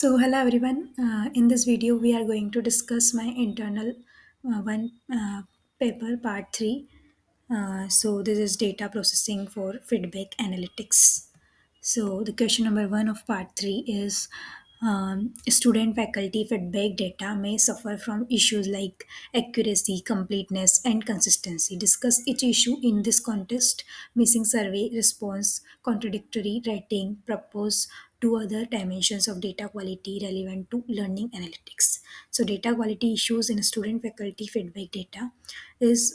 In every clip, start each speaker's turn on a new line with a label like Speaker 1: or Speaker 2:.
Speaker 1: Hello everyone. In this video, we are going to discuss my internal one paper, part 3. This is data processing for feedback analytics. The question number 1 of part 3 is student faculty feedback data may suffer from issues like accuracy, completeness, and consistency. Discuss each issue in this context: missing survey response, contradictory rating, propose two other dimensions of data quality relevant to learning analytics. Data quality issues in student faculty feedback data is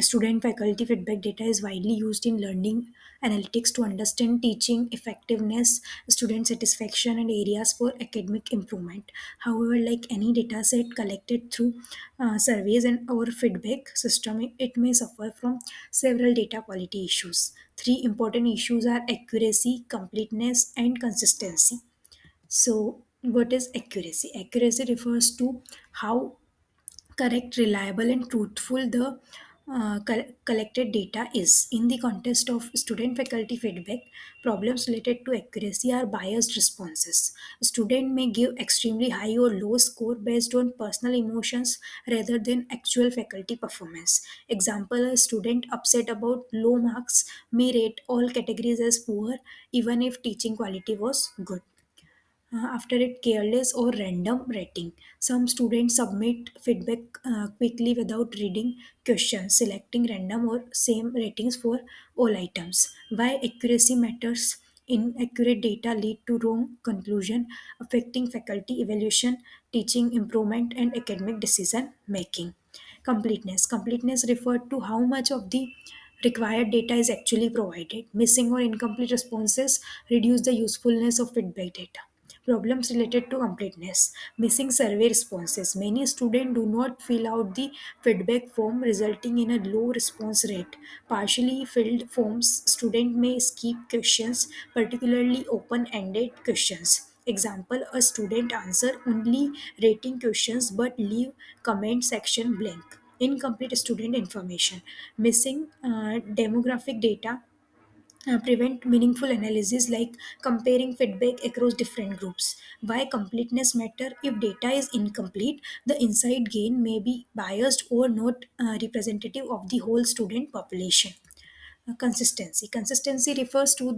Speaker 1: student faculty feedback data is widely used in learning analytics to understand teaching effectiveness, student satisfaction, and areas for academic improvement. However, like any data set collected through surveys and our feedback system, it may suffer from several data quality issues. Three important issues are accuracy, completeness, and consistency. What is accuracy? Accuracy refers to how correct, reliable, and truthful the collected data is. In the context of student faculty feedback, problems related to accuracy are biased responses. A student may give extremely high or low score based on personal emotions rather than actual faculty performance. Example: a student upset about low marks may rate all categories as poor even if teaching quality was good. After it, careless or random rating. Some students submit feedback quickly without reading questions, selecting random or same ratings for all items. Why accuracy matters? Inaccurate data lead to wrong conclusion, affecting faculty evaluation, teaching improvement, and academic decision making. Completeness referred to how much of the required data is actually provided. Missing or incomplete responses reduce the usefulness of feedback data. Problems related to completeness: missing survey responses. Many students do not fill out the feedback form, resulting in a low response rate. Partially filled forms: student may skip questions, particularly open-ended questions. Example: a student answer only rating questions but leave comment section blank. Incomplete student information. Missing demographic data prevent meaningful analysis like comparing feedback across different groups. Why completeness matter? If data is incomplete, the insight gain may be biased or not representative of the whole student population. Consistency refers to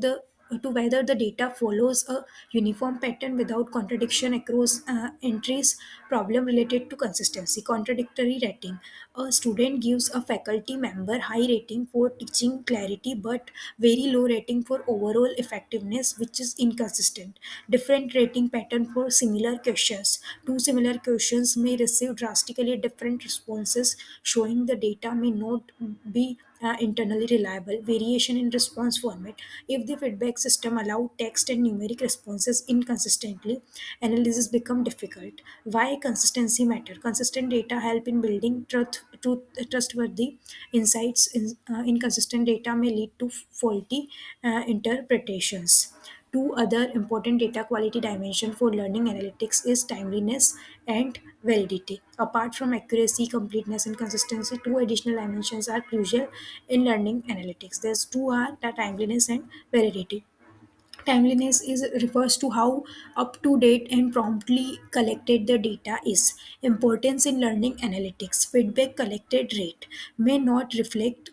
Speaker 1: whether the data follows a uniform pattern without contradiction across entries. Problem related to consistency: contradictory rating. A student gives a faculty member high rating for teaching clarity but very low rating for overall effectiveness, which is inconsistent. Different rating pattern for similar questions. Two similar questions may receive drastically different responses, showing the data may not be internally reliable. Variation in response format: if the feedback system allow text and numeric responses inconsistently, analysis become difficult. Why consistency matter? Consistent data help in building trustworthy insights. Inconsistent data may lead to faulty interpretations. Two other important data quality dimension for learning analytics is timeliness and validity. Apart from accuracy, completeness, and consistency, two additional dimensions are crucial in learning analytics. There's two are the timeliness and validity. Timeliness is refers to how up to date and promptly collected the data is. Importance in learning analytics: feedback collected rate may not reflect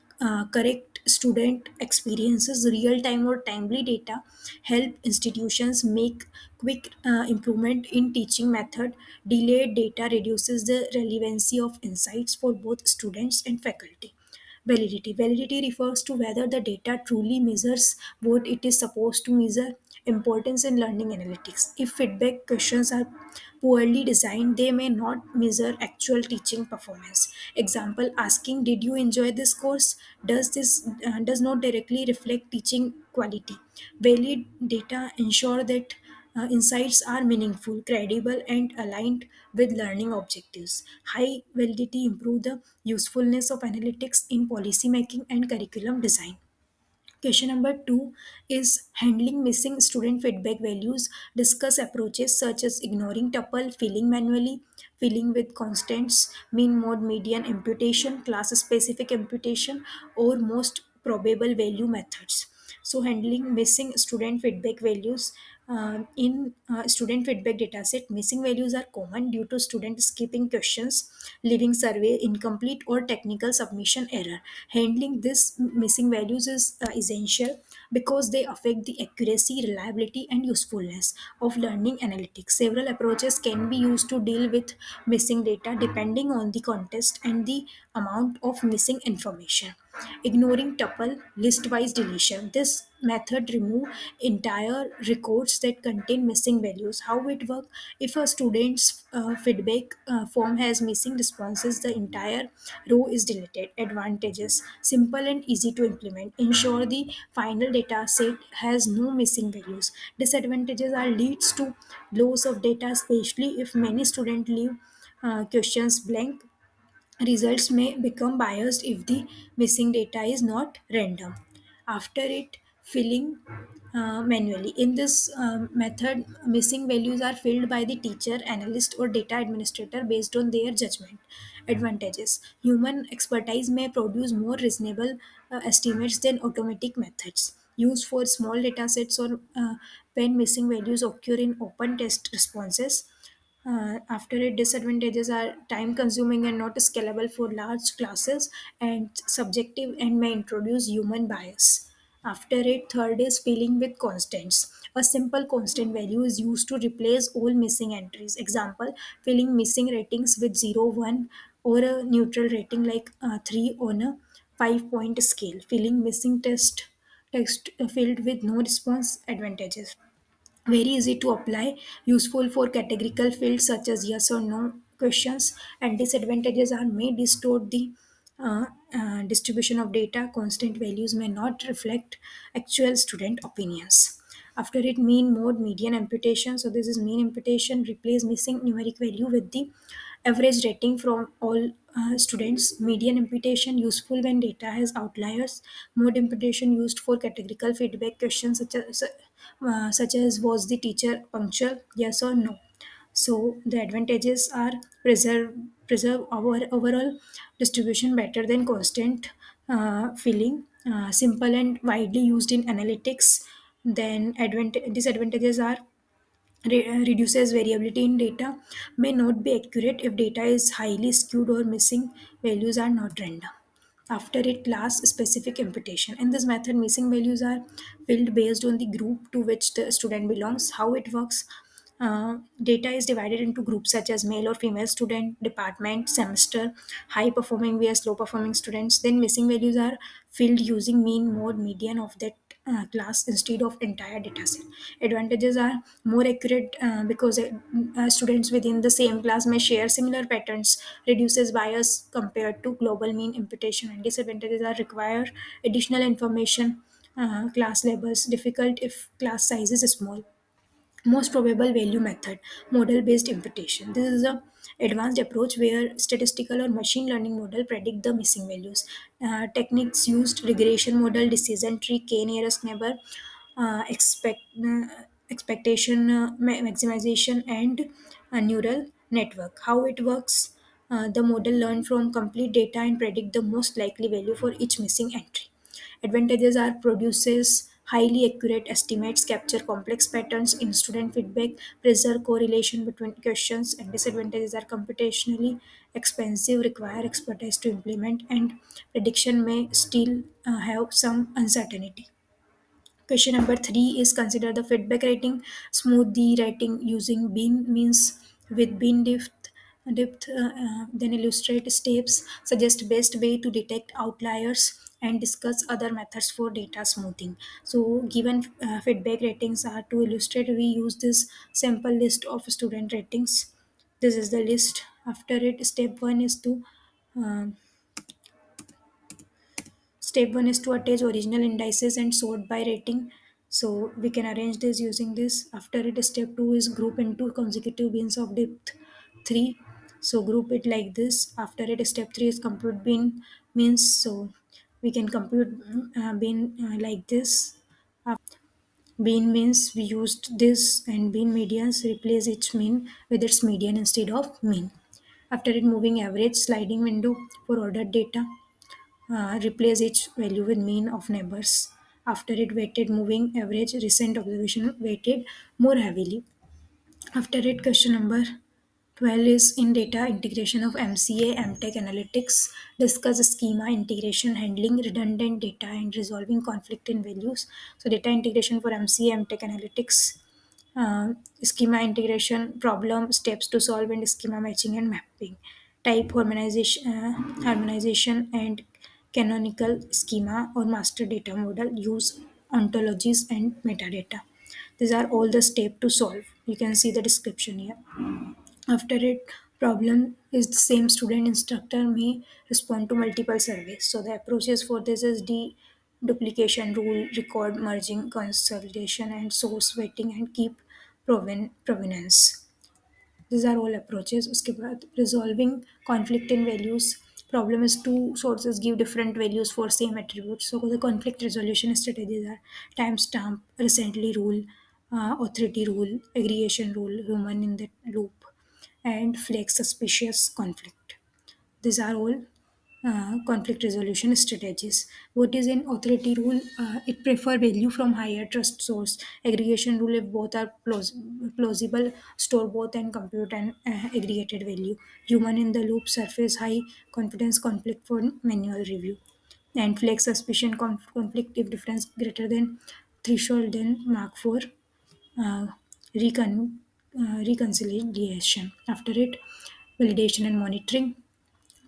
Speaker 1: correct student experiences. Real time or timely data help institutions make quick improvement in teaching method. Delayed data reduces the relevancy of insights for both students and faculty. Validity refers to whether the data truly measures what it is supposed to measure. Importance in learning analytics: if feedback questions are poorly designed, they may not measure actual teaching performance. Example: asking "Did you enjoy this course?" does not directly reflect teaching quality. Valid data ensure that insights are meaningful, credible, and aligned with learning objectives. High validity improve the usefulness of analytics in policy making and curriculum design. Question number 2 is handling missing student feedback values. Discuss approaches such as ignoring tuple, filling manually, filling with constants, mean, mode, median imputation, class specific imputation, or most probable value methods. Handling missing student feedback values. In student feedback dataset, missing values are common due to students skipping questions, leaving survey incomplete, or technical submission error. Handling this missing values is essential because they affect the accuracy, reliability, and usefulness of learning analytics. Several approaches can be used to deal with missing data depending on the context and the amount of missing information. Ignoring tuple list-wise deletion. This method remove entire records that contain missing values. How it works? If a student's feedback form has missing responses, the entire row is deleted. Advantages: simple and easy to implement. Ensure the final data set has no missing values. Disadvantages are leads to loss of data, especially if many students leave questions blank. Results may become biased if the missing data is not random. After it, filling manually. In this method, missing values are filled by the teacher, analyst, or data administrator based on their judgment. Advantages: human expertise may produce more reasonable estimates than automatic methods. Used for small data sets or when missing values occur in open test responses. After it, disadvantages are time consuming and not scalable for large classes, and subjective and may introduce human bias. After it, third is filling with constants. A simple constant value is used to replace all missing entries. Example: filling missing ratings with 0, 1, or a neutral rating like 3 on a 5-point scale. Filling missing text filled with no response. Advantages: very easy to apply, useful for categorical fields such as yes or no questions, and disadvantages are may distort the distribution of data. Constant values may not reflect actual student opinions. After it, mean mode median imputation. So this is mean imputation, replace missing numeric value with the average rating from all students. Median imputation useful when data has outliers. Mode imputation used for categorical feedback questions such as was the teacher punctual, yes or no. So the advantages are preserve our overall distribution better than constant filling, simple and widely used in analytics. Then disadvantages are reduces variability in data, may not be accurate if data is highly skewed or missing values are not random. After it, class specific imputation. In this method, missing values are filled based on the group to which the student belongs. How it works: data is divided into groups such as male or female student, department, semester, high performing vs low performing students. Then missing values are filled using mean, mode, median of that class instead of entire dataset. Advantages are more accurate because students within the same class may share similar patterns, reduces bias compared to global mean imputation. And disadvantages are require additional information, class labels, difficult if class size is small. Most probable value method, model based imputation. This is a advanced approach where statistical or machine learning model predict the missing values. Techniques used: regression model, decision tree, k nearest neighbor, expectation maximization, and a neural network. How it works: the model learn from complete data and predict the most likely value for each missing entry. Advantages are produces highly accurate estimates, capture complex patterns in student feedback, preserve correlation between questions, and disadvantages are computationally expensive, require expertise to implement, and prediction may still have some uncertainty. Question number three is consider the feedback rating. Smooth the rating using bean means with bean depth, then illustrate steps, suggest best way to detect outliers, and discuss other methods for data smoothing. So, given feedback ratings are to illustrate, we use this sample list of student ratings. This is the list. After it, step one is to um, Step 1 is to attach original indices and sort by rating. So we can arrange this using this. After it, step 2 is group into consecutive beans of depth 3. So group it like this. After it, step 3 is compute bean means. So we can compute bean like this. Bean means we used this, and bean medians replace each mean with its median instead of mean. After it, moving average sliding window for ordered data, replace each value with mean of neighbors. After it, weighted moving average recent observation weighted more heavily. After it, question number 12 is in data integration of MCA MTech analytics. Discuss schema integration, handling redundant data, and resolving conflict in values. So, data integration for MCA MTech analytics, schema integration, problem, steps to solve, and schema matching and mapping. Type harmonization and canonical schema or master data model. Use ontologies and metadata. These are all the steps to solve. You can see the description here. After it, problem is the same student instructor may respond to multiple surveys. So the approaches for this is duplication rule, record merging, consolidation, and source weighting, and keep provenance. These are all approaches. उसके बाद resolving conflict in values. Problem is two sources give different values for same attribute. So the conflict resolution strategies are timestamp, recently rule, authority rule, aggregation rule, human in the loop, and flag suspicious conflict. These are all conflict resolution strategies. What is in authority rule? It prefer value from higher trust source. Aggregation rule, if both are plausible, store both and compute an aggregated value. Human in the loop, surface high confidence conflict for manual review. And flag suspicion conflict if difference greater than threshold, then mark for uh, reconciliation. After it, validation and monitoring,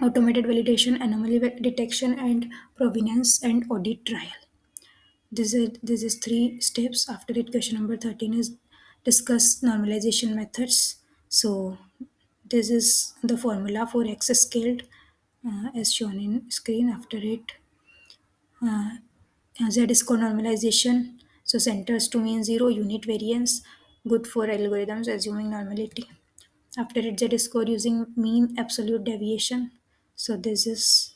Speaker 1: automated validation, anomaly detection, and provenance and audit trial. This is three steps. After it, question number 13 is discuss normalization methods. So this is the formula for X scaled as shown in screen. After it, Z score normalization. So centers to mean zero, unit variance, good for algorithms assuming normality. After it, Z score using mean absolute deviation. So this is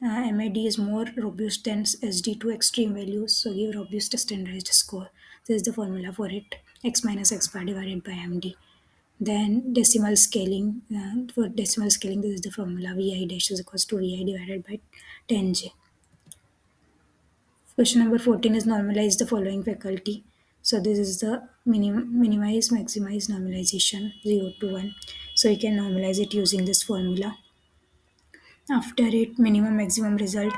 Speaker 1: MAD is more robust than SD to extreme values, so give robust standardized score. This is the formula for it: x minus x bar divided by MD. Then decimal scaling. For decimal scaling, this is the formula: VI dash is equals to VI divided by 10J. Question number 14 is normalize the following faculty. So this is the minimize, maximize normalization 0 to 1. So you can normalize it using this formula. After it, minimum maximum result.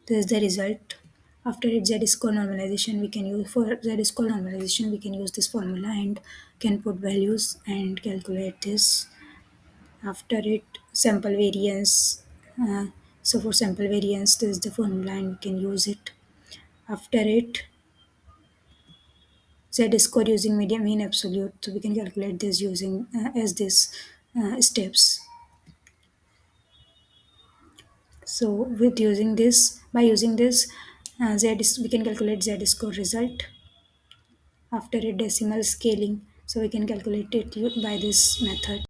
Speaker 1: This is the result. After it, Z score normalization, we can use for Z score normalization, we can use this formula and can put values and calculate this. After it, sample variance. So for sample variance, this is the formula and we can use it. After it, Z score using median mean absolute, so we can calculate this using as this steps. So with using this, by using this, we can calculate Z score result. After a decimal scaling, so we can calculate it by this method.